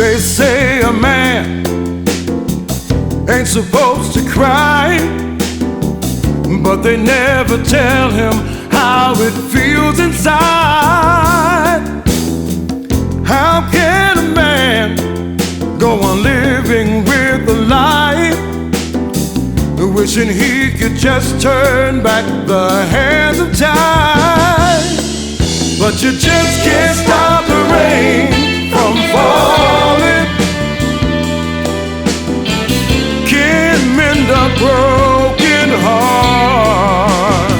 They say a man ain't supposed to cry, but they never tell him how it feels inside. How can a man go on living with a life, wishing he could just turn back the hands of time? But you just can't stop the rain from falling, can't mend a broken heart.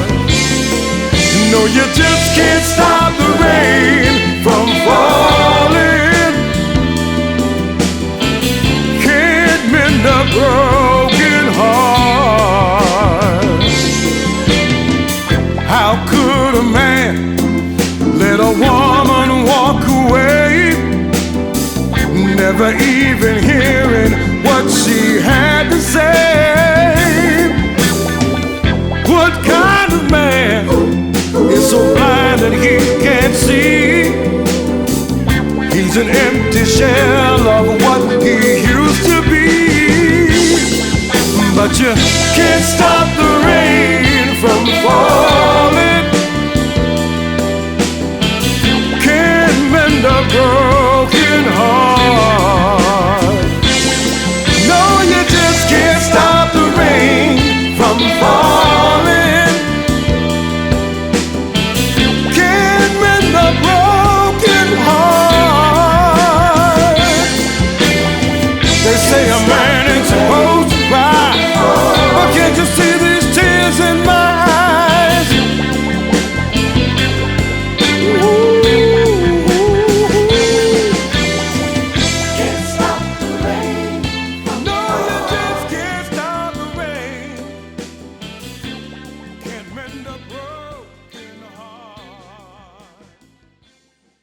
No, you just can't stop the rain from falling, can't mend a broken heart. How could a man let a woman walk away, never even hearing what she had to say? What kind of man is so blind that he can't see? He's an empty shell of what he used to be. But you can't stop the rain from falling, can't mend a broken heart. No, you just can't stop the rain from falling, can't mend a broken heart. They say a man ain't supposed to cry, but can't you see